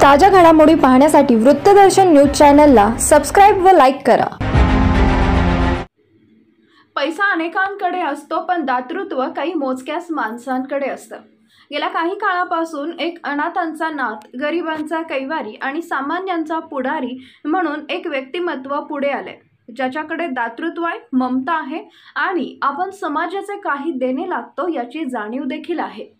ताज्या घडामोडी पाहण्यासाठी वृत्तदर्शन न्यूज चॅनलला सबस्क्राइब व लाईक करा। पैसा अनेकांकडे असतो, पण दातृत्व काही मोजक्याच माणसांकडे असतं। गेल्या काही काळापासून एक अनाथांचा नाथ, गरिबांचा कैवारी आणि सामान्यांचा पुढारी म्हणून एक व्यक्तिमत्व पुढे आले, ज्याच्याकडे दातृत्व आहे, ममता आहे आणि आपण समाजाचे काही देणे लागतो याची जाणीव देखील आहे।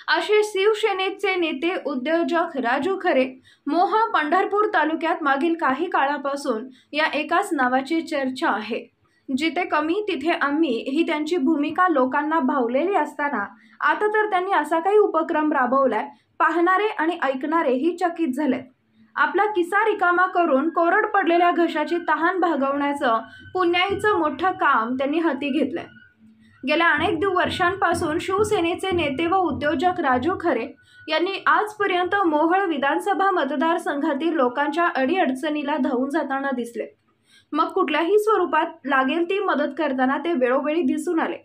असे शिवसेनेचे नेते उद्योजक राजू खरे मोहोळ पंढरपूर तालुक्यात मागील काही काळापासून या एकाच नावाची चर्चा आहे। जिथे कमी तिथे आम्ही ही त्यांची भूमिका लोकांना भावलेली असताना आता तर त्यांनी असा काही उपक्रम राबवलाय, पाहणारे आणि ऐकणारे ही चकित झाले। आपला किस्सा रिकामा करून कोरड पडलेल्या घशाची तहान भागवण्याचं पुण्याईचं मोठं काम त्यांनी हाती घेतलंय। गेल्या अनेक वर्षांपासून शिवसेनेचे नेते व उद्योजक राजू खरे यांनी आजपर्यंत मोहोळ विधानसभा मतदारसंघातील लोकांच्या अडीअडचणीला धावून जाताना दिसले। मग कुठल्याही स्वरूपात लागेल ती मदत करताना ते वेळोवेळी दिसून आले।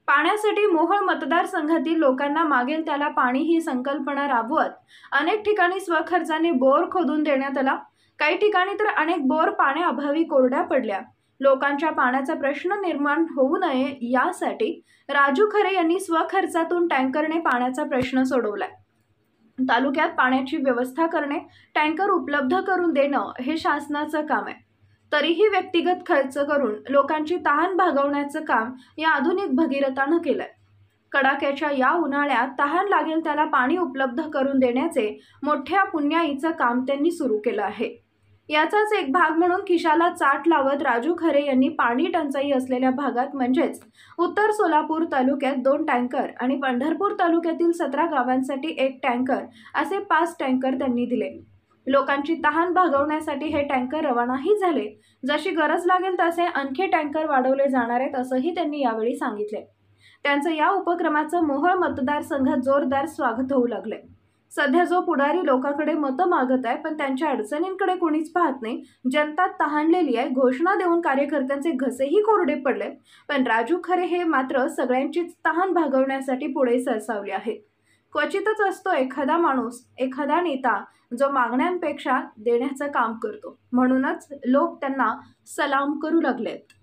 पाण्यासाठी मोहोळ मतदारसंघातील लोकांना मागेल त्याला पाणी ही संकल्पना राबवत अनेक ठिकाणी स्वखर्चाने बोर खोदून देण्यात आला। काही ठिकाणी तर अनेक बोर पाण्याअभावी कोरड्या पडल्या। लोकांच्या पाण्याचा प्रश्न निर्माण होऊ नये यासाठी राजू खरे यांनी स्वखर्चातून टँकरने पाण्याचा प्रश्न सोडवलाय। तालुक्यात पाण्याची व्यवस्था करणे, टँकर उपलब्ध करून देणं हे शासनाचं काम आहे। तरीही व्यक्तिगत खर्च करून लोकांची तहान भागवण्याचं काम या आधुनिक भगीरथानं केलंय। कडाक्याच्या या उन्हाळ्यात तहान लागेल त्याला पाणी उपलब्ध करून देण्याचे मोठ्या पुण्याईचं काम त्यांनी सुरू केलं आहे। याचाच एक भाग म्हणून खिशाला चाट लावत राजू खरे यांनी पाणी टंचाई असलेल्या भागात म्हणजेच उत्तर सोलापूर तालुक्यात 2 टँकर आणि पंढरपूर तालुक्यातील 17 गावांसाठी 1 टँकर असे 5 टँकर त्यांनी दिले। लोकांची तहान भागवण्यासाठी हे टँकर रवानाही झाले। जशी गरज लागेल तसे आणखी टँकर वाढवले जाणार आहेत असंही त्यांनी यावेळी सांगितले। त्यांचं या उपक्रमाचं मोहोळ मतदारसंघात जोरदार स्वागत होऊ लागले। सध्या जो पुढारी लोकांकडे मतं मागत आहे, पण त्यांच्या अडचणींकडे कोणीच पाहत नाही। जनता तहानलेली आहे। घोषणा देऊन कार्यकर्त्यांचे घसेही कोरडे पडले, पण राजू खरे हे मात्र सगळ्यांचीच तहान भागवण्यासाठी पुढे सरसावले आहेत। क्वचितच असतो एखादा माणूस, एखादा नेता जो मागण्यांपेक्षा देण्याचं काम करतो, म्हणूनच लोक त्यांना सलाम करू लागलेत।